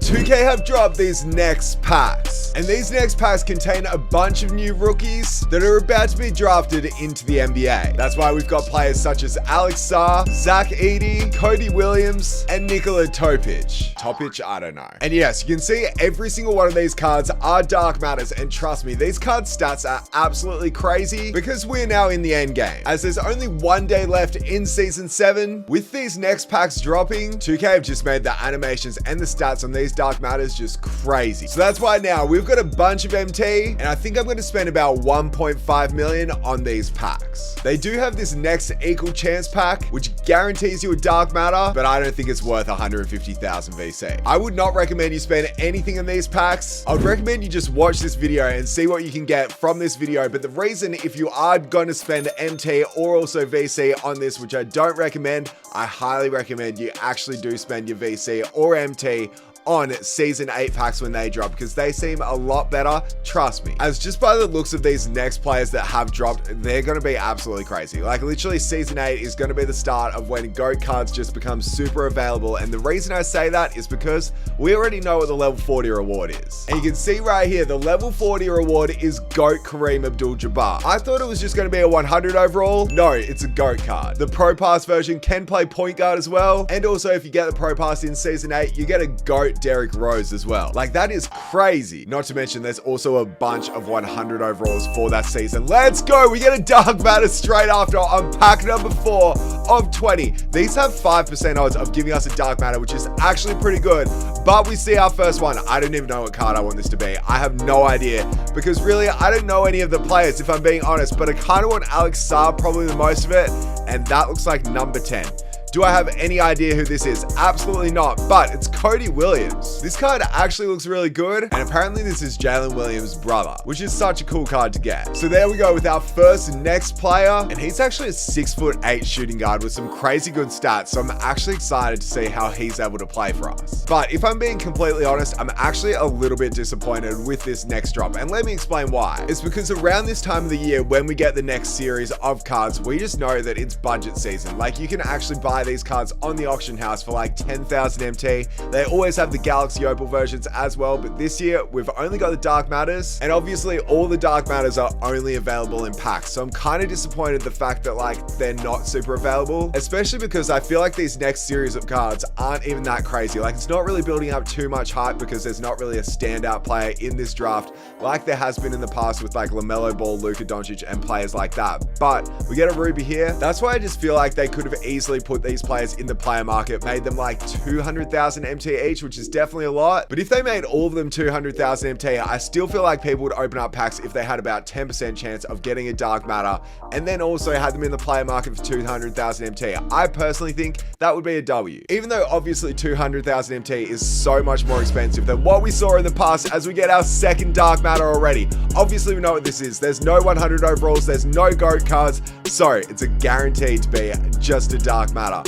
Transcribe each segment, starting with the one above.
2K have dropped these next packs. And these next packs contain a bunch of new rookies that are about to be drafted into the NBA. That's why we've got players such as Alex Sarr, Edey, Cody Williams, and Nikola Topic, I don't know. And yes, you can see every single one of these cards are Dark Matters, and trust me, these card stats are absolutely crazy because we're now in the end game. As there's only 1 day left in Season 7, with these next packs dropping, 2K have just made the animations and the stats on these Dark Matters just crazy. So that's why now we've got a bunch of MT, and I think I'm going to spend about 1.5 million on these packs. They do have this next equal chance pack, which guarantees you a Dark Matter, but I don't think it's worth 150,000 VC. I would not recommend you spend anything in these packs. I would recommend you just watch this video and see what you can get from this video. But the reason, if you are going to spend MT or also VC on this, which I don't recommend, I highly recommend you actually do spend your VC or MT on Season 8 packs when they drop, because they seem a lot better, trust me. As just by the looks of these next players that have dropped, they're going to be absolutely crazy. Like literally Season 8 is going to be the start of when GOAT cards just become super available, and the reason I say that is because we already know what the level 40 reward is. And you can see right here, the level 40 reward is GOAT Kareem Abdul-Jabbar. I thought it was just going to be a 100 overall. No, it's a GOAT card. The Pro Pass version can play point guard as well, and also if you get the Pro Pass in Season 8, you get a GOAT Derrick Rose as well. Like that is crazy. Not to mention there's also a bunch of 100 overalls for that season. Let's go. We get a Dark Matter straight after on pack number 4 of 20. These have 5% odds of giving us a Dark Matter, which is actually pretty good. But we see our first one. I don't even know what card I want this to be. I have no idea, because really I don't know any of the players if I'm being honest, but I kind of want Alex Sarr probably the most of it, and that looks like number 10. Do I have any idea who this is? Absolutely not, but it's Cody Williams. This card actually looks really good, and apparently this is Jalen Williams' brother, which is such a cool card to get. So there we go with our first next player, and he's actually a 6'8" shooting guard with some crazy good stats, so I'm actually excited to see how he's able to play for us. But if I'm being completely honest, I'm actually a little bit disappointed with this next drop, and let me explain why. It's because around this time of the year, when we get the next series of cards, we just know that it's budget season. Like you can actually buy these cards on the auction house for like 10,000 MT. They always have the Galaxy Opal versions as well, but this year we've only got the Dark Matters, and obviously all the Dark Matters are only available in packs. So I'm kind of disappointed the fact that like they're not super available, especially because I feel like these next series of cards aren't even that crazy. Like it's not really building up too much hype because there's not really a standout player in this draft like there has been in the past with like LaMelo Ball, Luka Doncic, and players like that. But we get a Ruby here. That's why I just feel like they could have easily put these players in the player market, made them like 200,000 MT each, which is definitely a lot. But if they made all of them 200,000 MT, I still feel like people would open up packs if they had about 10% chance of getting a Dark Matter, and then also had them in the player market for 200,000 MT. I personally think that would be a W. Even though obviously 200,000 MT is so much more expensive than what we saw in the past, as we get our second Dark Matter already. Obviously we know what this is. There's no 100 overalls, there's no GOAT cards, so it's a guaranteed to be just a Dark Matter.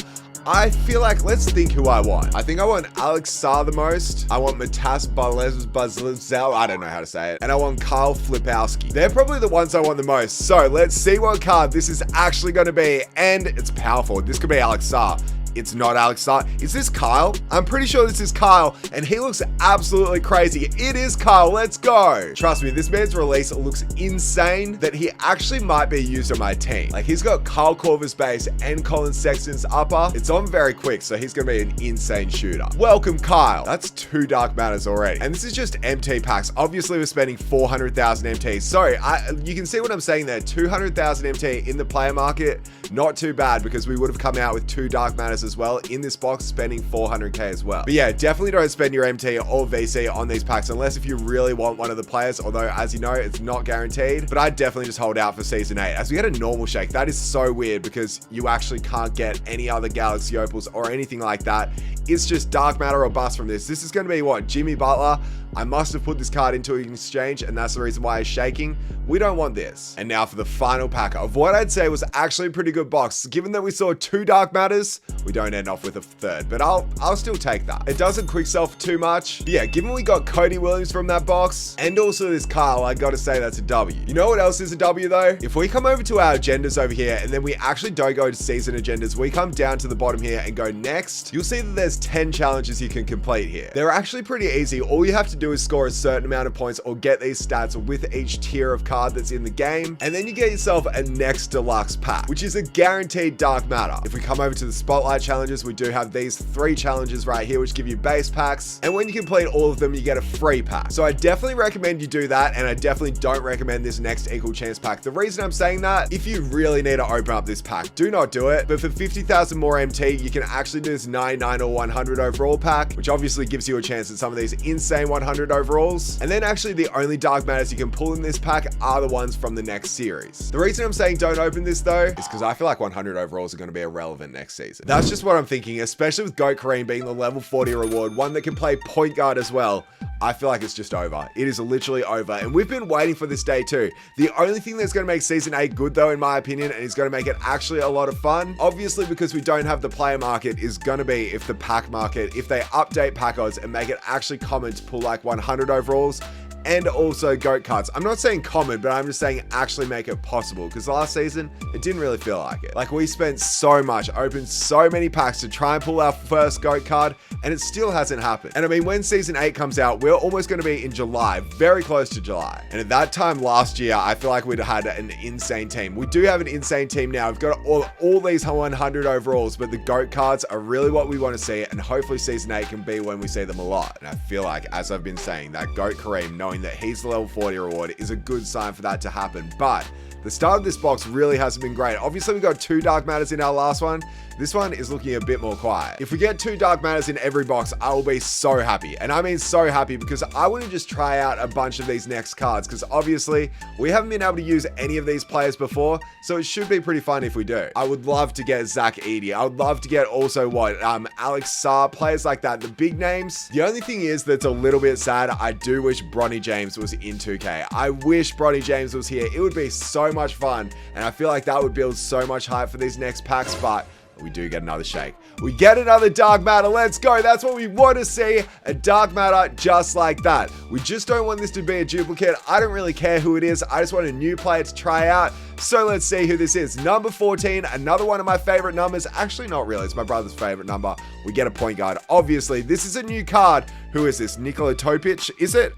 I feel like, let's think who I want. I think I want Alex Sarr the most. I want Matas Bazlzel, I don't know how to say it. And I want Kyle Flipowski. They're probably the ones I want the most. So let's see what card this is actually going to be. And it's powerful. This could be Alex Sarr. It's not Alex Sarr. Is this Kyle? I'm pretty sure this is Kyle, and he looks absolutely crazy. It is Kyle. Let's go. Trust me, this man's release looks insane that he actually might be used on my team. Like, he's got Kyle Korver's base and Colin Sexton's upper. It's on very quick, so he's going to be an insane shooter. Welcome, Kyle. That's 2 Dark Matters already. And this is just MT packs. Obviously, we're spending 400,000 MT. Sorry, you can see what I'm saying there. 200,000 MT in the player market. Not too bad, because we would have come out with 2 Dark Matters as well in this box, spending 400k as well. But yeah, definitely don't spend your MT or VC on these packs unless if you really want one of the players, although as you know, it's not guaranteed. But I'd definitely just hold out for Season 8. As we get a normal shake, that is so weird because you actually can't get any other Galaxy Opals or anything like that. It's just Dark Matter or bust from this. This is going to be what? Jimmy Butler. I must have put this card into an exchange, and that's the reason why it's shaking. We don't want this. And now for the final pack of what I'd say was actually a pretty good box. Given that we saw 2 Dark Matters, we don't end off with a third, but I'll still take that. It doesn't quick sell for too much. But yeah, given we got Cody Williams from that box, and also this Kyle, I gotta say that's a W. You know what else is a W though? If we come over to our agendas over here, and then we actually don't go to season agendas, we come down to the bottom here and go next, you'll see that there's 10 challenges you can complete here. They're actually pretty easy. All you have to do is score a certain amount of points or get these stats with each tier of card that's in the game, and then you get yourself a next deluxe pack, which is a guaranteed dark matter. If we come over to the spotlight challenges, we do have these 3 challenges right here which give you base packs, and when you complete all of them you get a free pack. So I definitely recommend you do that, and I definitely don't recommend this next equal chance pack. The reason I'm saying that, if you really need to open up this pack, do not do it. But for 50,000 more MT, you can actually do this 99 or 100 overall pack, which obviously gives you a chance at some of these insane 100 overalls. And then actually the only dark matters you can pull in this pack are the ones from the next series. The reason I'm saying don't open this though is because I feel like 100 overalls are going to be irrelevant next season. That's just what I'm thinking, especially with Goat Kareem being the level 40 reward, one that can play point guard as well. I feel like it's just over. It is literally over. And we've been waiting for this day too. The only thing that's going to make Season 8 good though, in my opinion, and is going to make it actually a lot of fun, obviously because we don't have the player market, is going to be if the pack market, if they update pack odds and make it actually common to pull like 100 overalls, and also GOAT cards. I'm not saying common, but I'm just saying actually make it possible, because last season, it didn't really feel like it. Like, we spent so much, opened so many packs to try and pull our first GOAT card, and it still hasn't happened. And I mean, when Season 8 comes out, we're almost going to be in July, very close to July. And at that time last year, I feel like we'd had an insane team. We do have an insane team now. We've got all these 100 overalls, but the GOAT cards are really what we want to see, and hopefully Season 8 can be when we see them a lot. And I feel like, as I've been saying, that GOAT Kareem, knowing that he's the level 40 reward, is a good sign for that to happen. But the start of this box really hasn't been great. Obviously, we got 2 dark matters in our last one. This one is looking a bit more quiet. If we get 2 dark matters in every box, I will be so happy. And I mean so happy, because I want to just try out a bunch of these next cards, because obviously we haven't been able to use any of these players before, so it should be pretty fun if we do. I would love to get Zach Edey. I would love to get also Alex Sarr, players like that, the big names. The only thing is that's a little bit sad. I do wish Bronny James was in 2K. I wish Bronny James was here. It would be so much fun, and I feel like that would build so much hype for these next packs, but we do get another shake. We get another dark matter. Let's go. That's what we want to see. A dark matter just like that. We just don't want this to be a duplicate. I don't really care who it is. I just want a new player to try out. So let's see who this is. Number 14, another one of my favorite numbers. Actually, not really. It's my brother's favorite number. We get a point guard. Obviously, this is a new card. Who is this? Nikola Topic? Is it?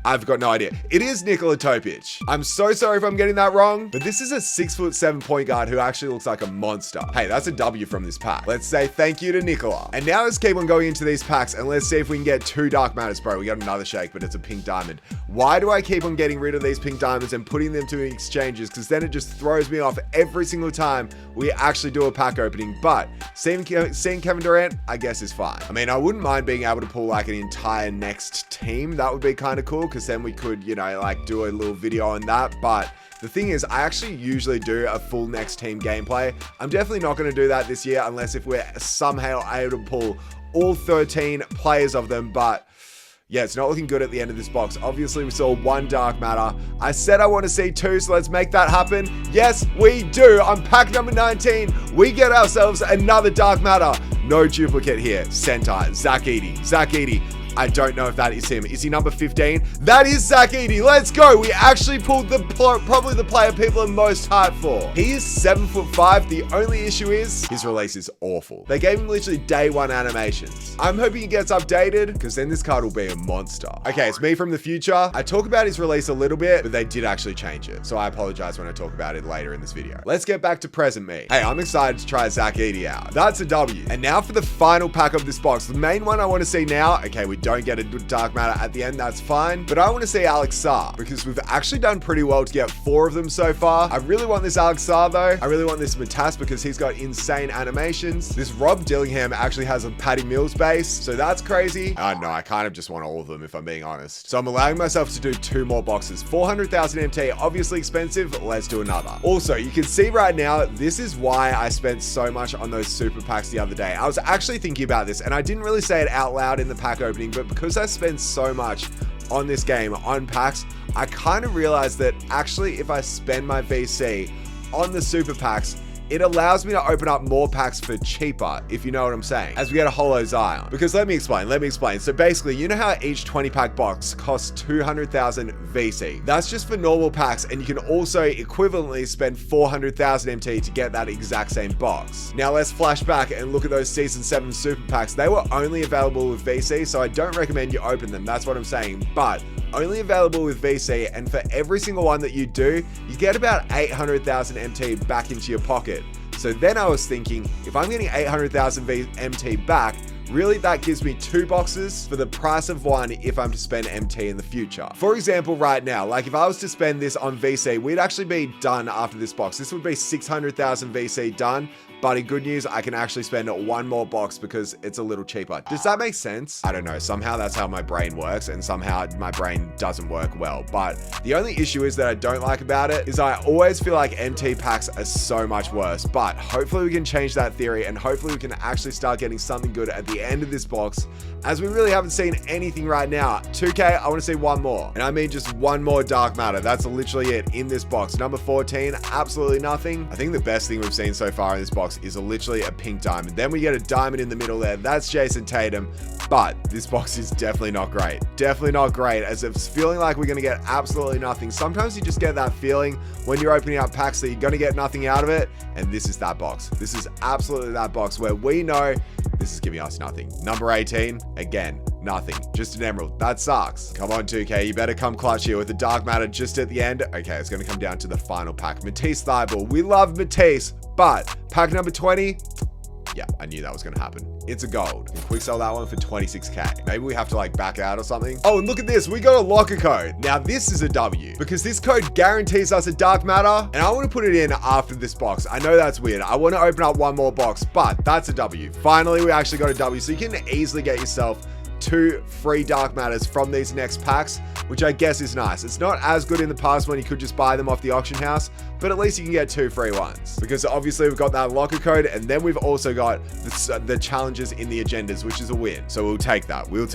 I've got no idea. It is Nikola Topic. I'm so sorry if I'm getting that wrong, but this is a 6'7" point guard who actually looks like a monster. Hey, that's a W from this pack. Let's say thank you to Nikola. And now let's keep on going into these packs, and let's see if we can get 2 dark matters, bro. We got another shake, but it's a pink diamond. Why do I keep on getting rid of these pink diamonds and putting them to exchanges? Because then it just throws me off every single time we actually do a pack opening. But seeing Kevin Durant, I guess, is fine. I mean, I wouldn't mind being able to pull like an entire next team. That would be kind of cool, because then we could, you know, like do a little video on that. But the thing is, I actually usually do a full next team gameplay. I'm definitely not going to do that this year, unless if we're somehow able to pull all 13 players of them. But yeah, it's not looking good at the end of this box. Obviously, we saw 1 dark matter. I said I want to see 2, so let's make that happen. Yes, we do. On pack number 19, we get ourselves another dark matter. No duplicate here. Center, Zach Edey. Zach Edey. I don't know if that is him. Is he number 15? That is Zach Edey. Let's go. We actually pulled probably the player people are most hyped for. He is 7'5". The only issue is his release is awful. They gave him literally day 1 animations. I'm hoping he gets updated, because then this card will be a monster. Okay, it's me from the future. I talk about his release a little bit, but they did actually change it. So I apologize when I talk about it later in this video. Let's get back to present me. Hey, I'm excited to try Zach Edey out. That's a W. And now for the final pack of this box. The main one I want to see now. Okay, we don't get a dark matter at the end, that's fine, but I want to see Alex Sarr, because we've actually done pretty well to get 4 of them so far. I really want this Alex Sarr though. I really want this Matas, because he's got insane animations. This Rob Dillingham actually has a Patty Mills base, so that's crazy. No, I kind of just want all of them, if I'm being honest. So I'm allowing myself to do 2 more boxes. 400,000 MT, obviously expensive. Let's do another. Also, you can see right now, this is why I spent so much on those super packs the other day. I was actually thinking about this, and I didn't really say it out loud in the pack opening, but because I spend so much on this game, on packs, I kind of realized that actually if I spend my VC on the super packs, it allows me to open up more packs for cheaper, if you know what I'm saying, as we get a Holo Zion. Because let me explain. So basically, you know how each 20 pack box costs 200,000 VC. That's just for normal packs, and you can also equivalently spend 400,000 MT to get that exact same box. Now let's flash back and look at those Season 7 Super Packs. They were only available with VC, so I don't recommend you open them. That's what I'm saying. But only available with VC, and for every single one that you do, you get about 800,000 MT back into your pocket. So then I was thinking, if I'm getting 800,000 MT back, really that gives me 2 boxes for the price of 1 if I'm to spend MT in the future. For example, right now, like if I was to spend this on VC, we'd actually be done after this box. This would be 600,000 VC done. But in good news, I can actually spend 1 more box because it's a little cheaper. Does that make sense? I don't know. Somehow that's how my brain works, and somehow my brain doesn't work well. But the only issue is that I don't like about it is I always feel like MT packs are so much worse. But hopefully we can change that theory, and hopefully we can actually start getting something good at the end of this box, as we really haven't seen anything right now. 2K, I want to see 1 more. And I mean just 1 more Dark Matter. That's literally it in this box. Number 14, absolutely nothing. I think the best thing we've seen so far in this box is literally a pink diamond. Then we get a diamond in the middle there. That's Jason Tatum. But this box is definitely not great. Definitely not great, as it's feeling like we're going to get absolutely nothing. Sometimes you just get that feeling when you're opening up packs that you're going to get nothing out of it. And this is that box. This is absolutely that box where we know this is giving us nothing. Number 18, again, nothing. Just an emerald. That sucks. Come on, 2K. You better come clutch here with the Dark Matter just at the end. Okay, it's going to come down to the final pack. Matisse Thibault. We love Matisse, but pack number 20, yeah, I knew that was going to happen. It's a gold. And quick sell that one for 26K. Maybe we have to like back out or something. Oh, and look at this. We got a locker code. Now this is a W, because this code guarantees us a Dark Matter, and I want to put it in after this box. I know that's weird. I want to open up 1 more box, but that's a W. Finally, we actually got a W. So you can easily get yourself 2 free Dark Matters from these next packs, which I guess is nice. It's not as good in the past when you could just buy them off the auction house, but at least you can get 2 free ones, because obviously we've got that locker code, and then we've also got the challenges in the agendas, which is a win. So we'll take that. We'll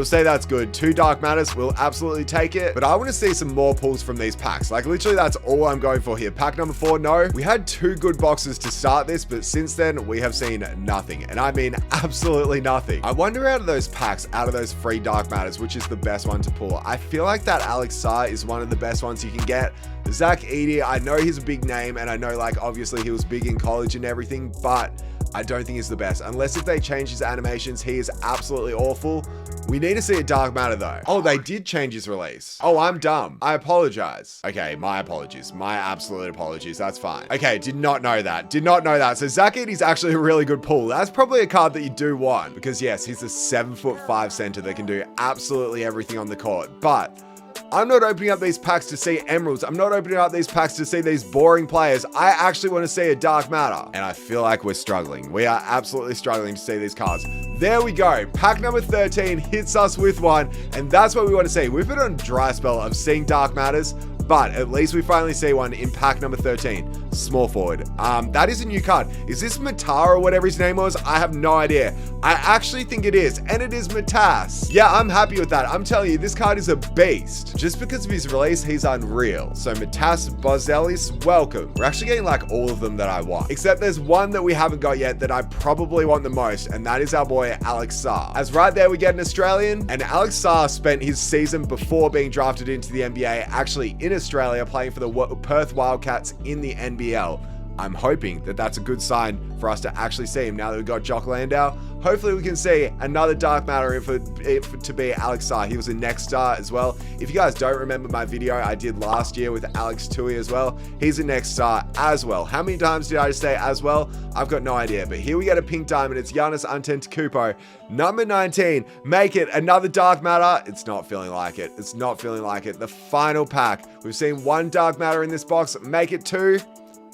say that's good. 2 Dark Matters, we'll absolutely take it. But I want to see some more pulls from these packs. Like literally that's all I'm going for here. Pack number 4, no. We had 2 good boxes to start this, but since then we have seen nothing, and I mean absolutely nothing. I wonder out of those packs, out of those free Dark Matters, which is the best one to pull. I feel like that Alex Sarr is one of the best ones you can get. Zach Edey, I know he's a big name, and I know like obviously he was big in college and everything, but I don't think he's the best. Unless if they change his animations, he is absolutely awful. We need to see a Dark Matter though. Oh, they did change his release. Oh, I'm dumb. I apologize. Okay, my apologies. My absolute apologies. That's fine. Okay, did not know that. So Zach Edey's actually a really good pull. That's probably a card that you do want, because yes, he's a 7'5" center that can do absolutely everything on the court. But I'm not opening up these packs to see emeralds. I'm not opening up these packs to see these boring players. I actually want to see a Dark Matter. And I feel like we're struggling. We are absolutely struggling to see these cards. There we go. Pack number 13 hits us with one. And that's what we want to see. We've been on a dry spell of seeing Dark Matters, but at least we finally see one in pack number 13. Small forward. That is a new card. Is this Matar or whatever his name was? I have no idea. I actually think it is, and it is Matas. Yeah, I'm happy with that. I'm telling you, this card is a beast. Just because of his release, he's unreal. So Matas Bozelis, welcome. We're actually getting like all of them that I want, except there's one that we haven't got yet that I probably want the most, and that is our boy Alex Sarr. As right there, we get an Australian, and Alex Sarr spent his season before being drafted into the NBA actually in Australia, playing for the Perth Wildcats in the NBL. I'm hoping that that's a good sign for us to actually see him now that we've got Jock Landau. Hopefully we can see another Dark Matter to be Alex Sarr. He was a next star as well. If you guys don't remember my video I did last year with Alex Tui as well, he's a next star as well. How many times did I just say as well? I've got no idea, but here we get a pink diamond. It's Giannis Antetokounmpo. Number 19, make it another Dark Matter. It's not feeling like it. It's not feeling like it. The final pack. We've seen 1 Dark Matter in this box. Make it 2.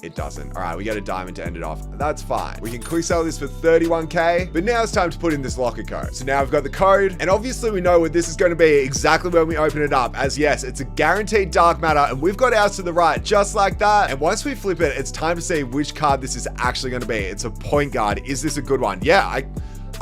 It doesn't. All right, we get a diamond to end it off. That's fine. We can quick sell this for 31K, but now it's time to put in this locker code. So now we've got the code, and obviously we know what this is going to be exactly when we open it up, as yes, it's a guaranteed Dark Matter, and we've got ours to the right, just like that. And once we flip it, it's time to see which card this is actually going to be. It's a point guard. Is this a good one? Yeah,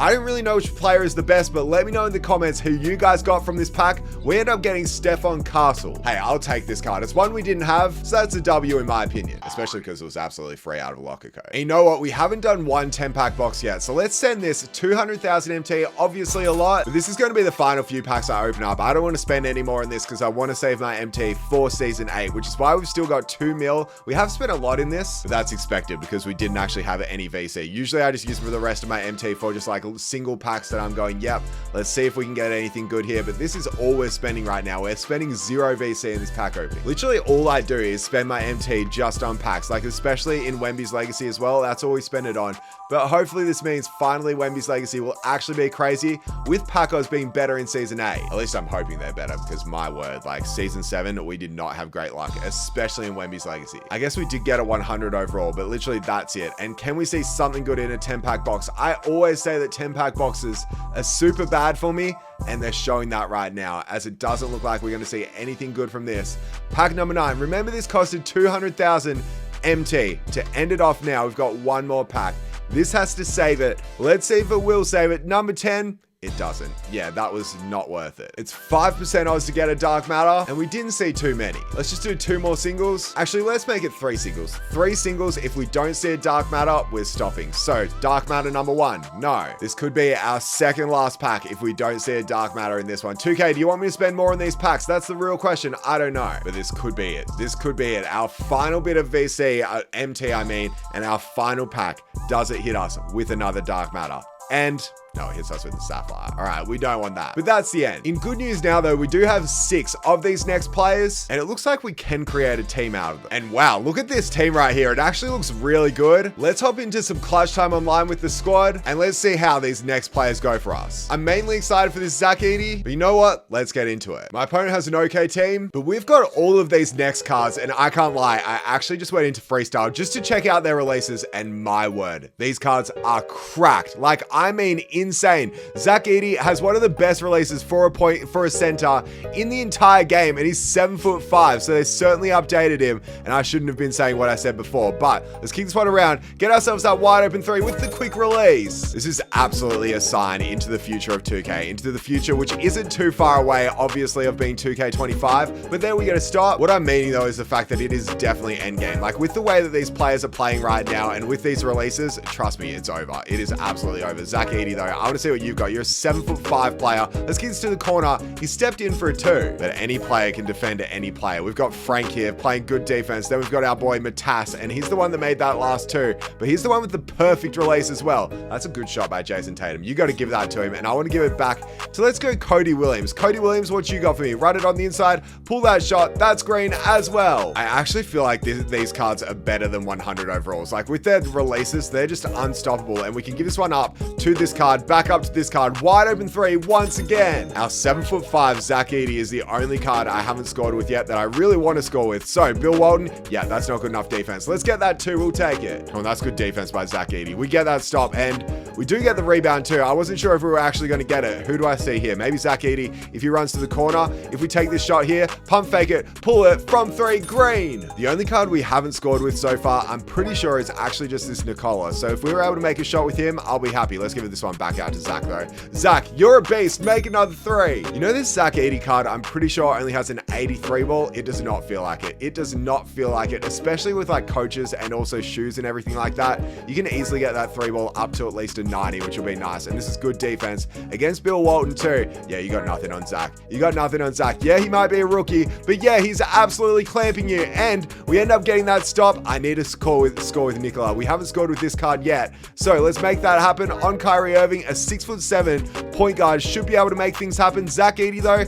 I don't really know which player is the best, but let me know in the comments who you guys got from this pack. We end up getting Stefan Castle. Hey, I'll take this card. It's one we didn't have, so that's a W in my opinion, especially because it was absolutely free out of a locker code. And you know what? We haven't done one 10-pack box yet, so let's send this 200,000 MT, obviously a lot, but this is going to be the final few packs I open up. I don't want to spend any more on this because I want to save my MT for season 8, which is why we've still got 2 mil. We have spent a lot in this, but that's expected because we didn't actually have any VC. Usually I just use for the rest of my MT for just like single packs that I'm going, yep, let's see if we can get anything good here. But this is all we're spending right now. We're spending 0 VC in this pack opening. Literally all I do is spend my MT just on packs, like especially in Wemby's Legacy as well. That's all we spend it on. But hopefully this means finally Wemby's Legacy will actually be crazy with Pacos being better in season 8. At least I'm hoping they're better because my word, like season 7, we did not have great luck, especially in Wemby's Legacy. I guess we did get a 100 overall, but literally that's it. And can we see something good in a 10-pack box? I always say that 10-pack boxes are super bad for me, and they're showing that right now, as it doesn't look like we're going to see anything good from this. Pack number 9. Remember, this costed 200,000 MT. To end it off now, we've got one more pack. This has to save it. Let's see if it will save it. Number 10. It doesn't. Yeah, that was not worth it. It's 5% odds to get a Dark Matter, and we didn't see too many. Let's just do 2 more singles. Actually, let's make it 3 singles. 3 singles. If we don't see a Dark Matter, we're stopping. So, Dark Matter number 1. No. This could be our second last pack if we don't see a Dark Matter in this one. 2K, do you want me to spend more on these packs? That's the real question. I don't know. But this could be it. This could be it. Our final bit of VC, MT I mean, and our final pack. Does it hit us with another Dark Matter? And no, it hits us with the Sapphire. All right, we don't want that. But that's the end. In good news now, though, we do have 6 of these next players, and it looks like we can create a team out of them. And wow, look at this team right here. It actually looks really good. Let's hop into some clutch time online with the squad, and let's see how these next players go for us. I'm mainly excited for this Zach Edey, but you know what? Let's get into it. My opponent has an okay team, but we've got all of these next cards, and I can't lie, I actually just went into freestyle just to check out their releases, and my word, these cards are cracked. Like, I mean, insane. Zach Edey has one of the best releases for a center in the entire game, and he's 7'5", so they certainly updated him, and I shouldn't have been saying what I said before. But let's kick this one around, get ourselves that wide open 3 with the quick release. This is absolutely a sign into the future of 2K, into the future which isn't too far away, obviously, of being 2K25, but there we get a start. What I'm meaning though is the fact that it is definitely endgame. Like, with the way that these players are playing right now, and with these releases, trust me, it's over. It is absolutely over. Zach Edey though, I want to see what you've got. You're a 7'5" player. Let's get this to the corner. He stepped in for a 2, but any player can defend any player. We've got Frank here playing good defense. Then we've got our boy Matas, and he's the one that made that last 2, but he's the one with the perfect release as well. That's a good shot by Jason Tatum. You got to give that to him, and I want to give it back. So let's go Cody Williams. Cody Williams, what you got for me? Run it on the inside, pull that shot. That's green as well. I actually feel like these cards are better than 100 overalls. Like, with their releases, they're just unstoppable, and we can give this one up to this card, back up to this card, wide open 3 once again. Our 7'5" Zach Edey is the only card I haven't scored with yet that I really want to score with. So Bill Walton, yeah, that's not good enough defense. Let's get that 2, we'll take it. Oh, that's good defense by Zach Edey. We get that stop, and we do get the rebound too. I wasn't sure if we were actually going to get it. Who do I see here? Maybe Zach Edey if he runs to the corner. If we take this shot here, pump fake it, pull it from 3, green. The only card we haven't scored with so far, I'm pretty sure is actually just this Nikola. So if we were able to make a shot with him, I'll be happy. Let's give it this one back out to Zach though. Zach, you're a beast. Make another 3. You know, this Zach Edey card, I'm pretty sure only has an 83 ball. It does not feel like it. It does not feel like it, especially with like coaches and also shoes and everything like that. You can easily get that 3 ball up to at least a 90, which will be nice. And this is good defense against Bill Walton too. Yeah, you got nothing on Zach. You got nothing on Zach. Yeah, he might be a rookie, but yeah, he's absolutely clamping you. And we end up getting that stop. I need to score with Nikola. We haven't scored with this card yet. So let's make that happen on Kyrie Irving. A 6'7" point guard should be able to make things happen. Zach Edey though,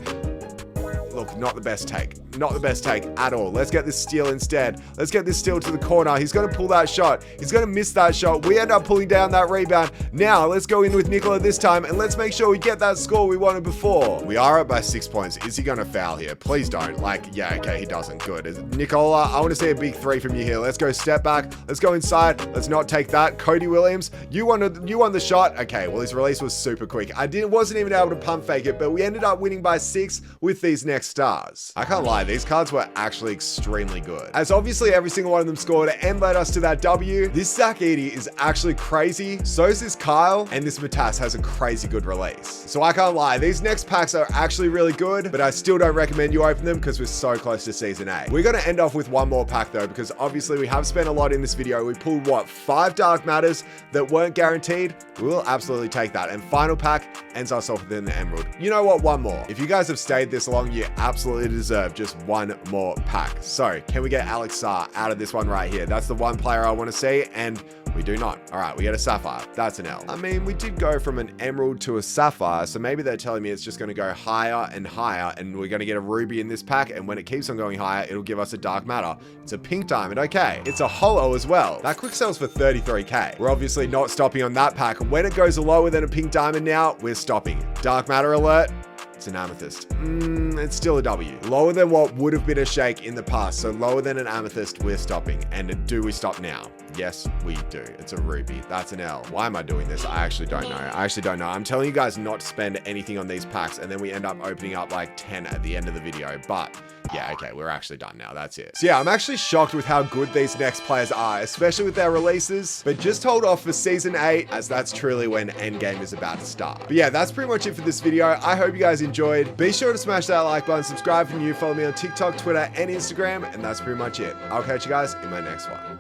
look, not the best take. Not the best take at all. Let's get this steal instead. Let's get this steal to the corner. He's going to pull that shot. He's going to miss that shot. We end up pulling down that rebound. Now, let's go in with Nikola this time, and let's make sure we get that score we wanted before. We are up by 6 points. Is he going to foul here? Please don't. Like, yeah, okay, he doesn't. Good. Nikola, I want to see a big 3 from you here. Let's go step back. Let's go inside. Let's not take that. Cody Williams, you won the shot. Okay, well, his release was super quick. Wasn't even able to pump fake it, but we ended up winning by 6 with these next stars. I can't lie. lie, these cards were actually extremely good. As obviously every single one of them scored and led us to that W, this Zach Edey is actually crazy. So is this Kyle, and this Matas has a crazy good release. So I can't lie, these next packs are actually really good, but I still don't recommend you open them because we're so close to season 8. We're gonna end off with one more pack though, because obviously we have spent a lot in this video. We pulled what, 5 Dark Matters that weren't guaranteed? We will absolutely take that. And final pack ends us off with an Emerald. You know what, one more. If you guys have stayed this long, you absolutely deserve just one more pack. So can we get Alex Sarr out of this one right here? That's the one player I want to see, and we do not. All right, we get a Sapphire. That's an L. I mean, we did go from an Emerald to a Sapphire, so maybe they're telling me it's just going to go higher and higher, and we're going to get a Ruby in this pack, and when it keeps on going higher, it'll give us a Dark Matter. It's a Pink Diamond, okay. It's a Holo as well. That quick sells for 33k. We're obviously not stopping on that pack. When it goes lower than a Pink Diamond now, we're stopping. Dark Matter alert. It's an Amethyst. It's still a W. Lower than what would have been a shake in the past. So lower than an Amethyst, we're stopping. And do we stop now? Yes, we do. It's a Ruby. That's an L. Why am I doing this? I actually don't know. I'm telling you guys not to spend anything on these packs, and then we end up opening up like 10 at the end of the video. But yeah, okay, we're actually done now. That's it. So yeah, I'm actually shocked with how good these next players are, especially with their releases. But just hold off for season 8, as that's truly when endgame is about to start. But yeah, that's pretty much it for this video. I hope you guys enjoyed. Be sure to smash that like button, subscribe if you're new, follow me on TikTok, Twitter, and Instagram, and that's pretty much it. I'll catch you guys in my next one.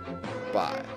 Bye.